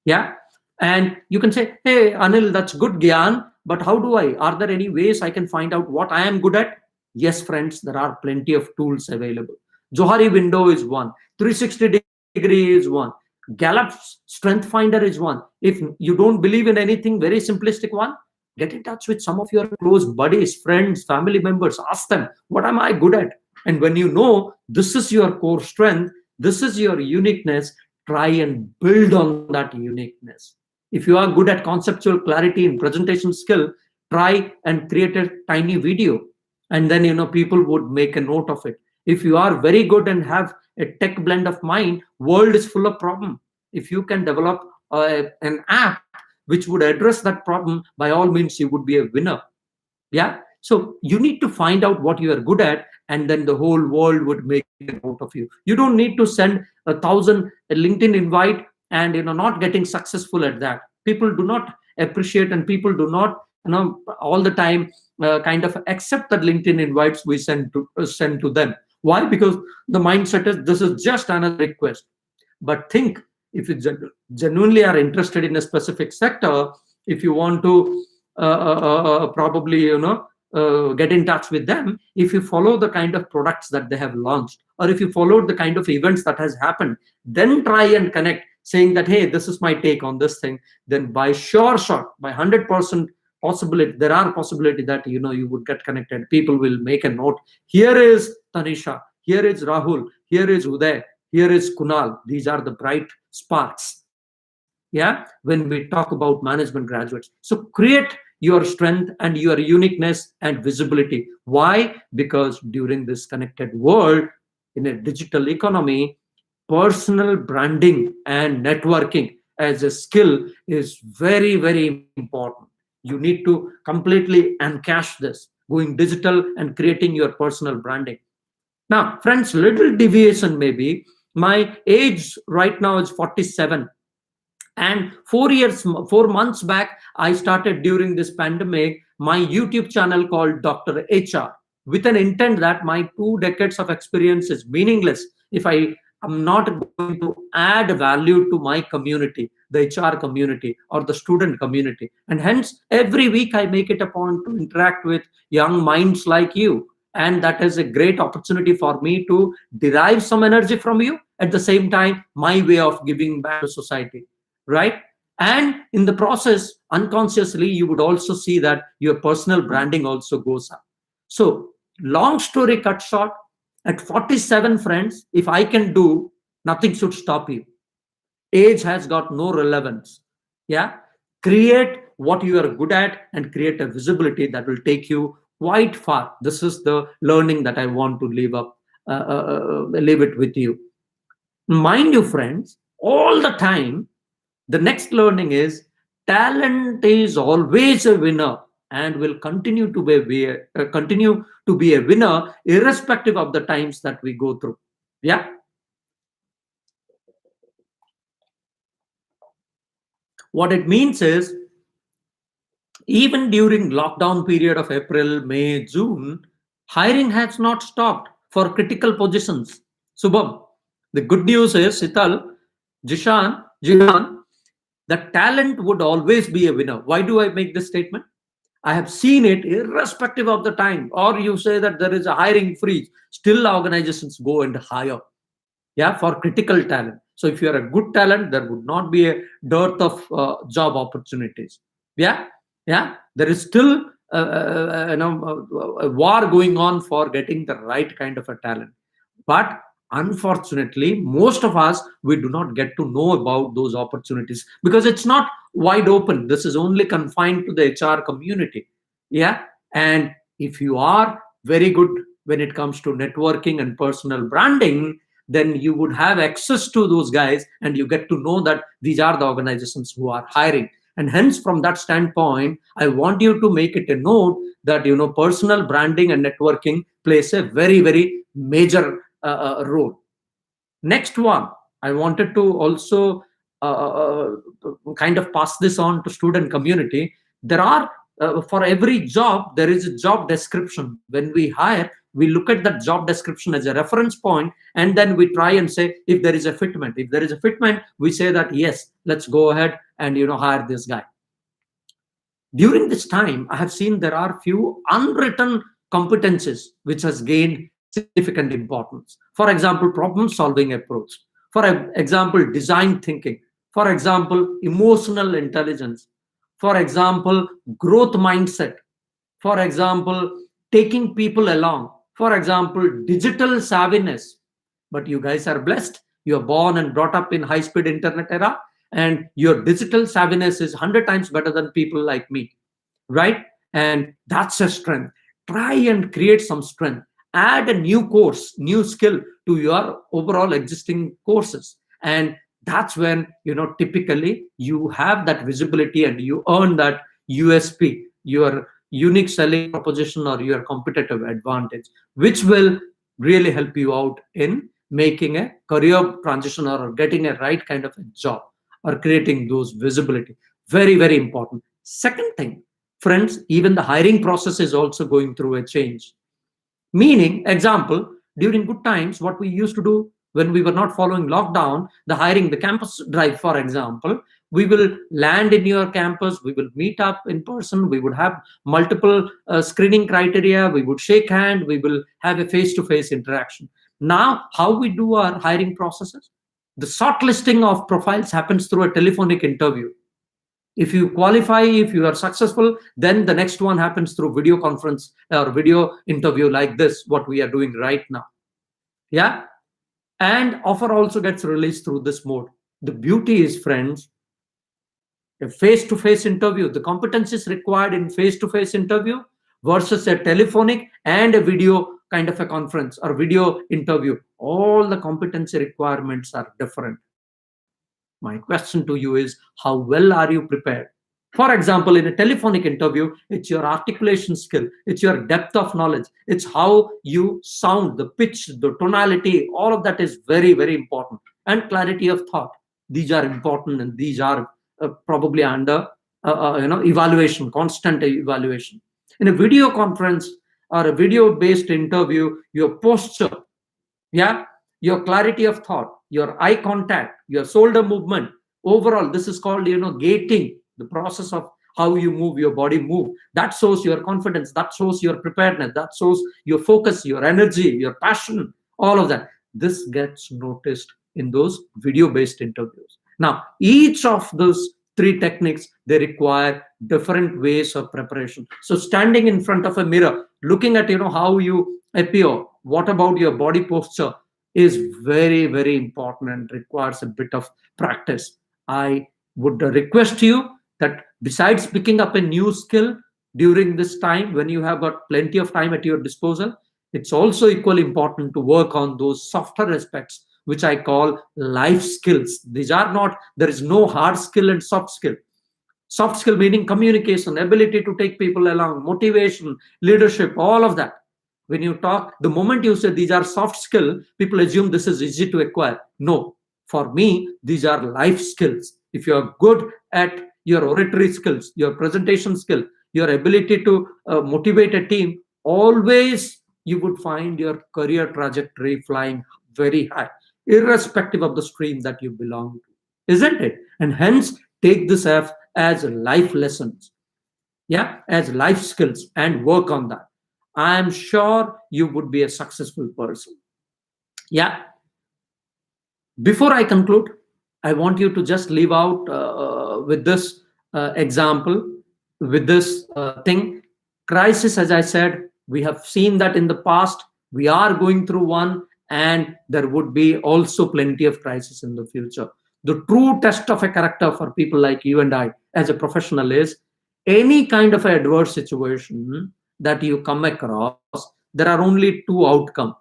Yeah. And you can say, hey, Anil, that's good, Gyan, but how do I? Are there any ways I can find out what I am good at? Yes, friends, there are plenty of tools available. Johari window is one, 360-degree is one, Gallup's strength finder is one. If you don't believe in anything, very simplistic one, get in touch with some of your close buddies, friends, family members, ask them, what am I good at? And when you know this is your core strength, this is your uniqueness, try and build on that uniqueness. If you are good at conceptual clarity and presentation skill, try and create a tiny video, and then people would make a note of it. If you are very good and have a tech blend of mind, world is full of problem. If you can develop an app which would address that problem, by all means you would be a winner. Yeah. So you need to find out what you are good at, and then the whole world would make a note of you. You don't need to send 1,000 LinkedIn invite and not getting successful at that. People do not appreciate, and people do not all the time kind of accept that LinkedIn invites we send to them. Why? Because the mindset is this is just another request. But think, if you genuinely are interested in a specific sector, if you want to probably get in touch with them, if you follow the kind of products that they have launched, or if you followed the kind of events that has happened, then try and connect, saying that, hey, this is my take on this thing. Then by sure shot, by 100% possibility, there are possibility that you would get connected. People will make a note. Here is Tanisha, here is Rahul, here is Uday, here is Kunal. These are the bright sparks. Yeah. When we talk about management graduates. So create your strength and your uniqueness and visibility. Why? Because during this connected world, in a digital economy, personal branding and networking as a skill is very, very important. You need to completely encash this, going digital and creating your personal branding. Now, friends, little deviation maybe. My age right now is 47, and 4 months back, I started during this pandemic my YouTube channel called Dr.HR, with an intent that my 2 decades of experience is meaningless if I am not going to add value to my community, the HR community or the student community. And hence, every week I make it a point to interact with young minds like you. And that is a great opportunity for me to derive some energy from you. At the same time, my way of giving back to society, right? And in the process, unconsciously, you would also see that your personal branding also goes up. So, long story cut short, at 47, friends, if I can do, nothing should stop you. Age has got no relevance. Yeah. Create what you are good at and create a visibility that will take you quite far. This is the learning that I want to leave it with you. Mind you, friends, all the time, the next learning is talent is always a winner and will continue to be a winner irrespective of the times that we go through. Yeah. What it means is, even during lockdown period of April, May, June, hiring has not stopped for critical positions. Subham, the good news is, Sital, Jihan, the talent would always be a winner. Why do I make this statement? I have seen it irrespective of the time. Or you say that there is a hiring freeze, still organizations go and hire, yeah, for critical talent. So if you are a good talent, there would not be a dearth of job opportunities. Yeah, yeah, there is still a war going on for getting the right kind of a talent. But unfortunately, most of us, we do not get to know about those opportunities because it's not wide open. This is only confined to the HR community. Yeah, and if you are very good when it comes to networking and personal branding, then you would have access to those guys and you get to know that these are the organizations who are hiring. And hence, from that standpoint, I want you to make it a note that personal branding and networking plays a very, very major role. Next one, I wanted to also kind of pass this on to student community. There are for every job there is a job description. When we hire, we look at that job description as a reference point, and then we try and say if there is a fitment. If there is a fitment, we say that yes, let's go ahead and hire this guy. During this time, I have seen there are few unwritten competences which has gained significant importance. For example, problem solving approach. For example, design thinking. For example, emotional intelligence. For example, growth mindset. For example, taking people along. For example, digital savviness. But you guys are blessed. You are born and brought up in high speed internet era, and your digital savviness is 100 times better than people like me, right? And that's a strength. Try and create some strength. Add a new course, new skill to your overall existing courses. And that's when, typically you have that visibility and you earn that USP, your unique selling proposition or your competitive advantage, which will really help you out in making a career transition or getting a right kind of a job or creating those visibility. Very, very important. Second thing, friends, even the hiring process is also going through a change. Meaning, example, during good times, what we used to do when we were not following lockdown, the hiring, the campus drive, for example, we will land in your campus, we will meet up in person, we would have multiple screening criteria, we would shake hand, we will have a face-to-face interaction. Now, how we do our hiring processes? The shortlisting of profiles happens through a telephonic interview. If you qualify, if you are successful, then the next one happens through video conference or video interview like this, what we are doing right now. Yeah. And offer also gets released through this mode. The beauty is, friends, a face-to-face interview, the competencies required in face-to-face interview versus a telephonic and a video kind of a conference or video interview, all the competency requirements are different. My question to you is, how well are you prepared? For example, in a telephonic interview, it's your articulation skill, it's your depth of knowledge, it's how you sound, the pitch, the tonality, all of that is very, very important. And clarity of thought. These are important and these are probably under evaluation, constant evaluation. In a video conference or a video based interview, your posture, yeah, your clarity of thought, your eye contact, your shoulder movement, overall this is called gating, the process of how you move, your body move, that shows your confidence, that shows your preparedness, that shows your focus, your energy, your passion, all of that. This gets noticed in those video based interviews. Now each of those three techniques, they require different ways of preparation. So standing in front of a mirror, looking at how you appear, what about your body posture, is very, very important and requires a bit of practice. I would request you that besides picking up a new skill during this time when you have got plenty of time at your disposal, it's also equally important to work on those softer aspects which I call life skills. These are not, there is no hard skill and soft skill. Soft skill meaning communication, ability to take people along, motivation, leadership, all of that. When you talk, the moment you say these are soft skill, people assume this is easy to acquire. No, for me, these are life skills. If you are good at your oratory skills, your presentation skill, your ability to motivate a team, always you would find your career trajectory flying very high, irrespective of the stream that you belong to. isn't it? And hence take this as life lessons, yeah, as life skills, and work on that. I am sure you would be a successful person. Yeah. Before I conclude, I want you to just leave out with this example, with this thing. Crisis, as I said, we have seen that in the past. We are going through one, and there would be also plenty of crisis in the future. The true test of a character for people like you and I, as a professional, is any kind of adverse situation that you come across. There are only two outcomes.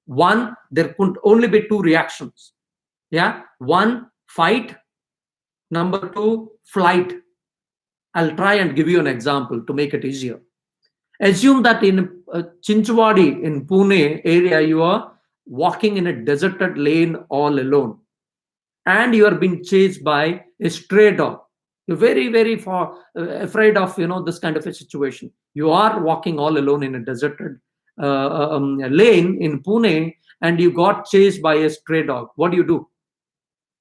One, there could only be two reactions. Yeah, one, fight. Number two, flight. I'll try and give you an example to make it easier. Assume that in Chinchwadi in Pune area, you are walking in a deserted lane all alone, and you are being chased by a stray dog. You're very, very far afraid of this kind of a situation. You are walking all alone in a deserted lane in Pune, and you got chased by a stray dog. What do you do?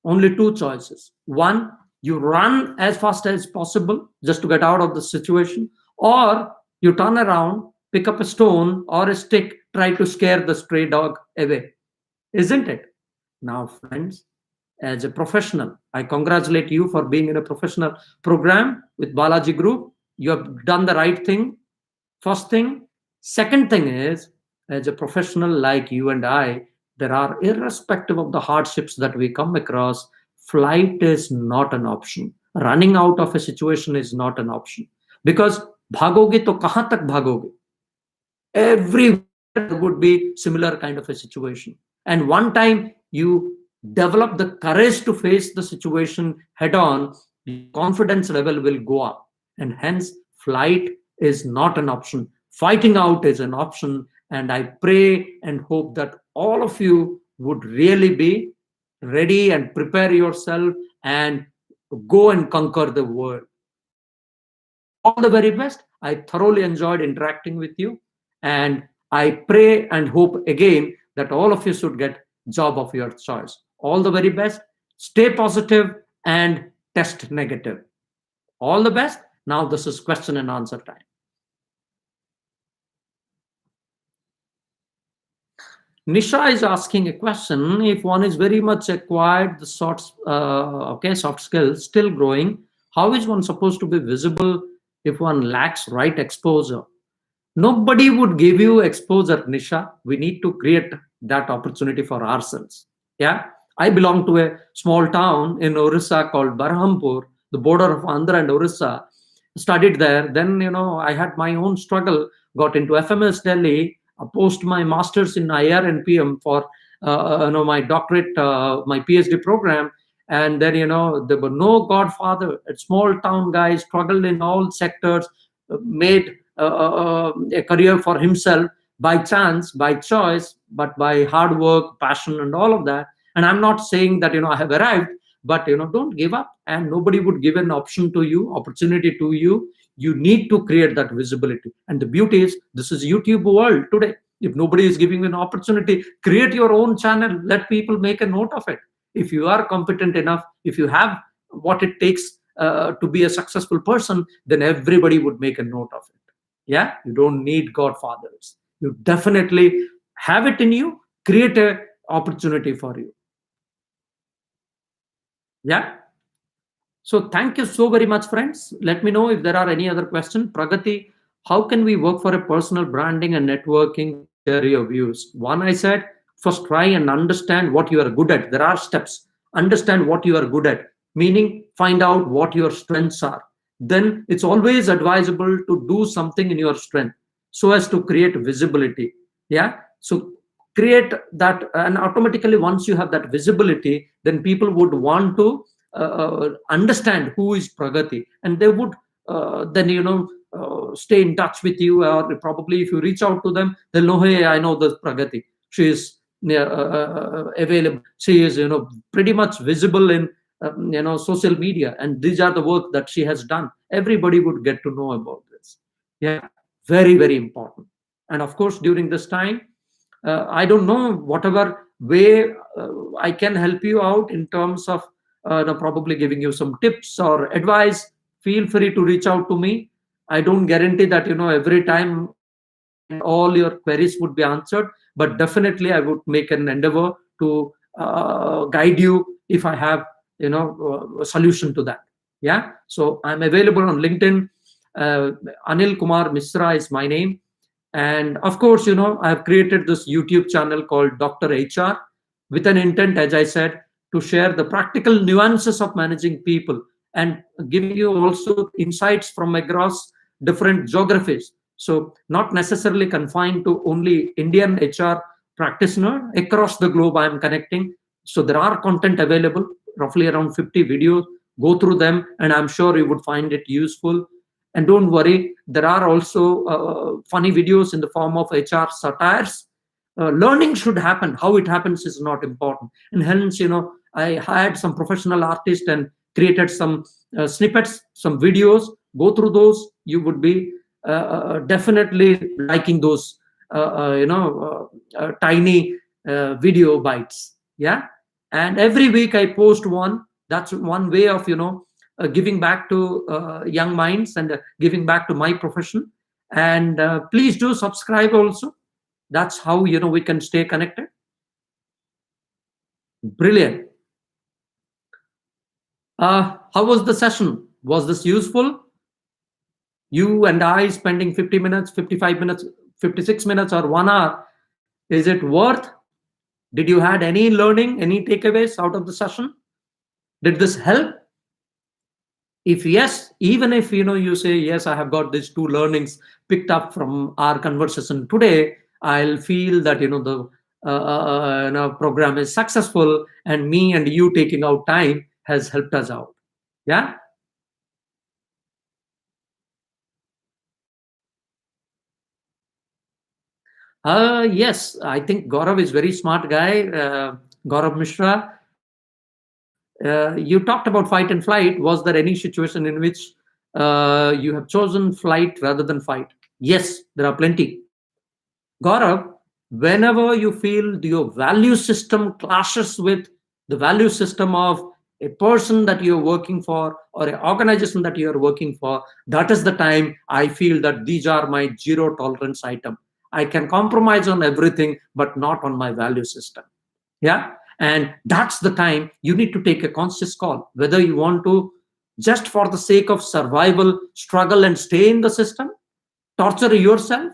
Only two choices. One, you run as fast as possible just to get out of the situation, or you turn around, pick up a stone or a stick, try to scare the stray dog away. Isn't it? Now, friends, as a professional, I congratulate you for being in a professional program with Balaji Group. You have done the right thing. First thing. Second thing is, as a professional like you and I, there are, irrespective of the hardships that we come across, flight is not an option. Running out of a situation is not an option. Because bhagoge to kahan tak bhagoge? Everywhere there would be similar kind of a situation. And one time you develop the courage to face the situation head on, your confidence level will go up. And hence, flight is not an option. Fighting out is an option. And I pray and hope that all of you would really be ready and prepare yourself and go and conquer the world. All the very best. I thoroughly enjoyed interacting with you. And I pray and hope again that all of you should get job of your choice. All the very best. Stay positive and test negative. All the best. Now this is question and answer time. Nisha is asking a question. If one is very much acquired the soft skills, still growing, how is one supposed to be visible if one lacks right exposure? Nobody would give you exposure, Nisha. We need to create that opportunity for ourselves. Yeah. I belong to a small town in Orissa called Barhampur, the border of Andhra and Orissa. Studied there. Then, I had my own struggle, got into FMS Delhi, post my master's in IR and PM for my doctorate, my PhD program. And then, there were no godfather. A small town guy struggled in all sectors, made a career for himself by chance, by choice, but by hard work, passion, and all of that. And I'm not saying that I have arrived, but don't give up. And nobody would give an opportunity to you. You need to create that visibility. And the beauty is, this is YouTube world today. If nobody is giving you an opportunity, create your own channel. Let people make a note of it. If you are competent enough, if you have what it takes to be a successful person, then everybody would make a note of it. Yeah, you don't need godfathers. You definitely have it in you. Create a opportunity for you. Yeah. So thank you so very much, friends. Let me know if there are any other questions. Pragati, how can we work for a personal branding and networking? Share your views. One, I said, first try and understand what you are good at. There are steps. Understand what you are good at, meaning find out what your strengths are. Then it's always advisable to do something in your strength so as to create visibility. Yeah. So create that, and automatically once you have that visibility, then people would want to understand who is Pragati, and they would then stay in touch with you, or probably if you reach out to them, they'll know, hey, I know this Pragati. She is available. She is pretty much visible in social media, and these are the work that she has done. Everybody would get to know about this. Yeah, very, very important. And of course, during this time, I don't know, whatever way I can help you out in terms of probably giving you some tips or advice, feel free to reach out to me. I don't guarantee that every time and all your queries would be answered, but definitely I would make an endeavor to guide you if I have a solution to that. Yeah, so I'm available on LinkedIn. uh, Anil Kumar Misra is my name. And of course, I've created this YouTube channel called Dr.HR with an intent, as I said, to share the practical nuances of managing people and giving you also insights from across different geographies. So, not necessarily confined to only Indian HR practitioner. Across the globe, I am connecting. So, there are content available, roughly around 50 videos. Go through them, and I'm sure you would find it useful. And don't worry, there are also funny videos in the form of HR satires. Learning should happen. How it happens is not important. And hence, I hired some professional artists and created some snippets, some videos. Go through those. You would be definitely liking those, tiny video bites. Yeah. And every week I post one. That's one way of, giving back to young minds and giving back to my profession. And please do subscribe also. That's how we can stay connected. Brilliant. How was the session? Was this useful? You and I spending 50 minutes, 55 minutes, 56 minutes, or 1 hour, is it worth? Did you had any learning, any takeaways out of the session? Did this help? If yes, even if you say yes, I have got these two learnings picked up from our conversation today, I'll feel that the program is successful, and me and you taking out time has helped us out. Yeah. Yes, I think Gaurav is very smart guy. Gaurav Mishra. You talked about fight and flight. Was there any situation in which you have chosen flight rather than fight? Yes, there are plenty. Gaurav, whenever you feel your value system clashes with the value system of a person that you're working for or an organization that you're working for, that is the time I feel that these are my zero tolerance item. I can compromise on everything, but not on my value system. Yeah. And that's the time you need to take a conscious call whether you want to, just for the sake of survival, struggle and stay in the system, torture yourself,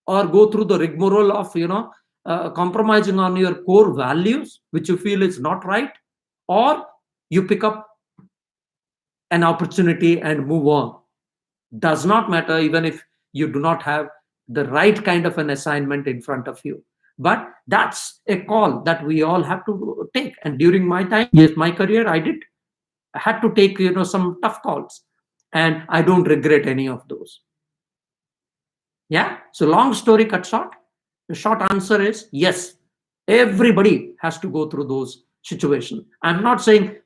or go through the rigmarole of compromising on your core values which you feel is not right, or you pick up an opportunity and move on. Does not matter even if you do not have the right kind of an assignment in front of you, but that's a call that we all have to take. And during my time, yes, my career, I had to take some tough calls, and I don't regret any of those. Yeah. So long story cut short, the short answer is yes. Everybody has to go through those situations. I'm not saying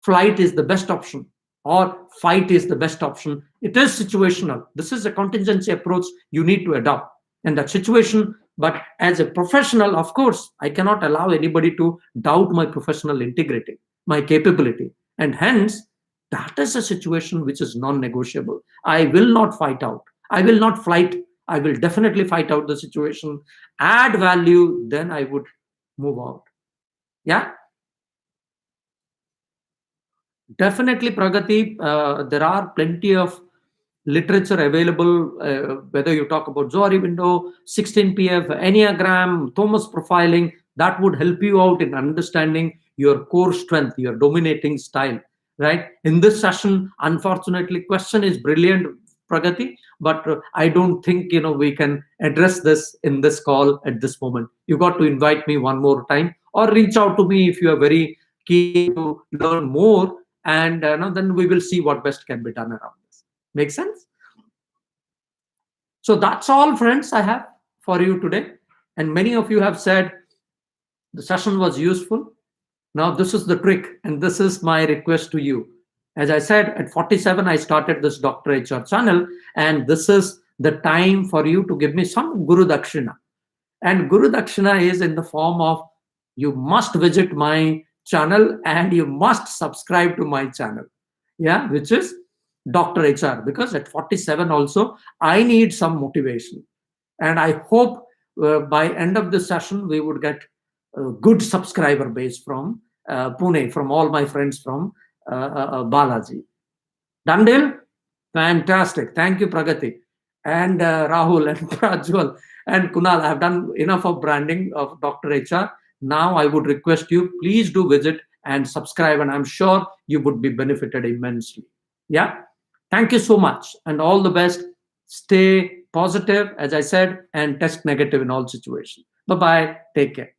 flight is the best option or fight is the best option. It is situational. This is a contingency approach you need to adopt in that situation. But as a professional, of course, I cannot allow anybody to doubt my professional integrity, my capability. And hence, that is a situation which is non negotiable. I will not fight out. I will not flight. I will definitely fight out the situation, add value, then I would move out. Yeah. Definitely, Pragati. There are plenty of literature available, whether you talk about Zori window, 16PF, Enneagram, Thomas profiling, that would help you out in understanding your core strength, your dominating style, right? In this session, unfortunately, question is brilliant, Pragati, but I don't think, we can address this in this call at this moment. You got to invite me one more time or reach out to me if you are very keen to learn more, and then we will see what best can be done around this. Make sense? So that's all, friends, I have for you today. And many of you have said the session was useful. Now, this is the trick, and this is my request to you. As I said, at 47, I started this Dr.HR channel, and this is the time for you to give me some Guru Dakshina. And Guru Dakshina is in the form of you must visit my channel, and you must subscribe to my channel, yeah, which is Dr. HR, because at 47 also I need some motivation. And I hope by end of the session we would get a good subscriber base from Pune, from all my friends from Balaji. Done deal? Fantastic. Thank you, Pragati. And Rahul and Prajwal and Kunal. I have done enough of branding of Dr. HR. Now I would request you, please do visit and subscribe, and I'm sure you would be benefited immensely. Yeah. Thank you so much and all the best. Stay positive, as I said, and test negative in all situations. Bye bye. Take care.